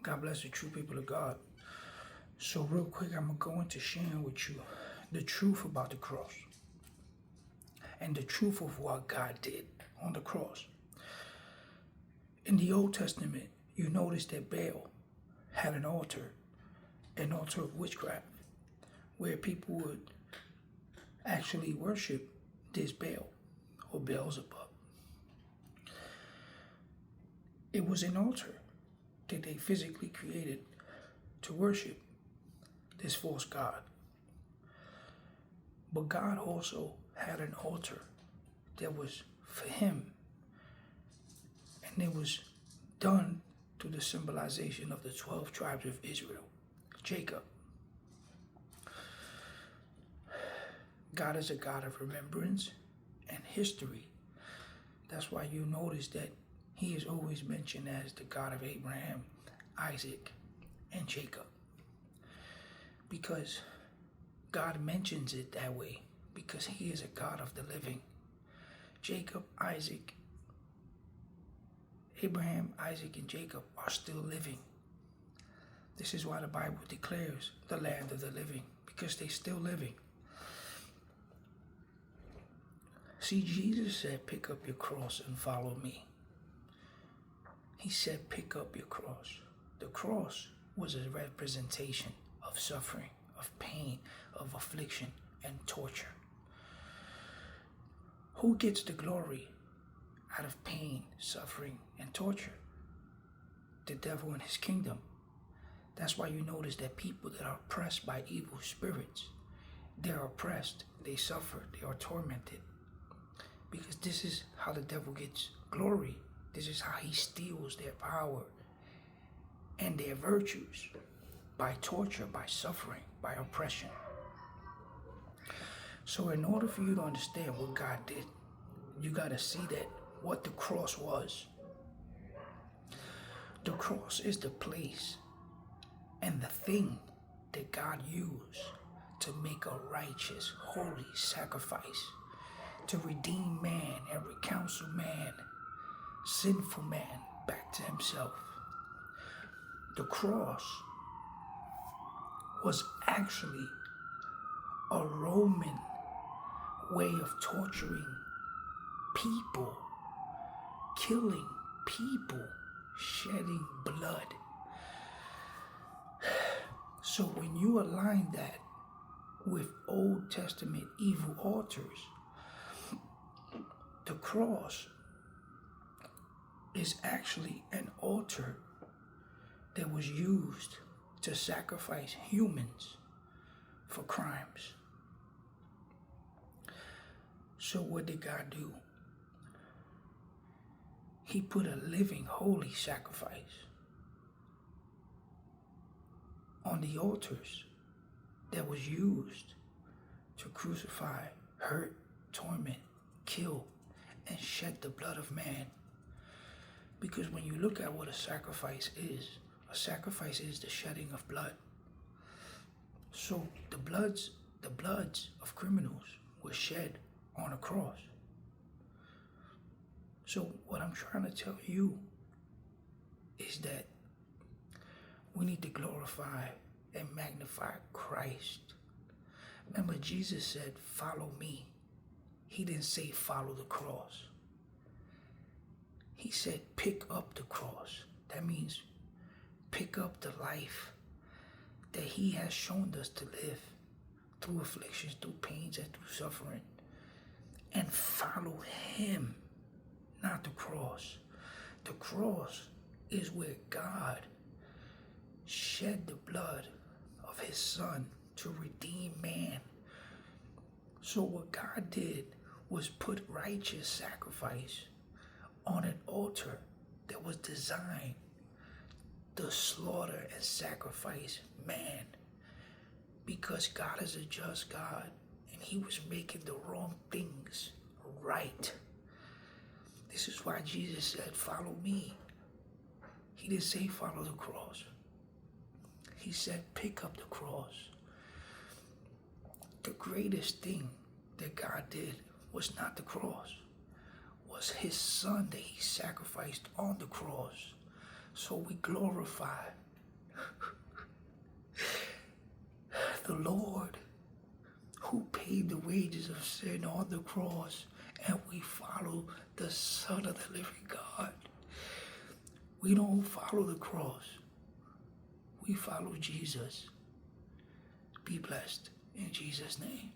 God bless the true people of God. So real quick, I'm going to go into sharing with you the truth about the cross and the truth of what God did on the cross. In the Old Testament, you notice that Baal had an altar of witchcraft, where people would actually worship this Baal or Beelzebub. It was an altar that they physically created to worship this false god. But God also had an altar that was for him, and it was done through the symbolization of the 12 tribes of Israel, Jacob. God is a God of remembrance and history. That's why you notice that he is always mentioned as the God of Abraham, Isaac, and Jacob. Because God mentions it that way, because he is a God of the living. Jacob, Isaac, Abraham, Isaac, and Jacob are still living. This is why the Bible declares the land of the living, because they're still living. See, Jesus said, pick up your cross and follow me. He said, pick up your cross. The cross was a representation of suffering, of pain, of affliction, and torture. Who gets the glory out of pain, suffering, and torture? The devil and his kingdom. That's why you notice that people that are oppressed by evil spirits, they're oppressed, they suffer, they are tormented. Because this is how the devil gets glory. This is how he steals their power and their virtues, by torture, by suffering, by oppression. So in order for you to understand what God did, you got to see that what the cross was. The cross is the place and the thing that God used to make a righteous, holy sacrifice, to redeem man and recounsel man, sinful man, back to himself. The cross was actually a Roman way of torturing people, killing people, shedding blood. So when you align that with Old Testament evil altars, the cross is actually an altar that was used to sacrifice humans for crimes. So what did God do? He put a living, holy sacrifice on the altars that was used to crucify, hurt, torment, kill, and shed the blood of man. Because when you look at what a sacrifice is the shedding of blood. So the bloods of criminals were shed on a cross. So what I'm trying to tell you is that we need to glorify and magnify Christ. Remember, Jesus said, follow me. He didn't say follow the cross. He said, pick up the cross. That means pick up the life that he has shown us to live through afflictions, through pains, and through suffering. And follow him, not the cross. The cross is where God shed the blood of his son to redeem man. So what God did was put righteous sacrifice on an altar that was designed to slaughter and sacrifice man. Because God is a just God, and he was making the wrong things right. This is why Jesus said, follow me. He didn't say follow the cross. He said, pick up the cross. The greatest thing that God did was not the cross, was his son that he sacrificed on the cross. So we glorify the Lord who paid the wages of sin on the cross, and we follow the Son of the living God. We don't follow the cross. We follow Jesus. Be blessed in Jesus' name.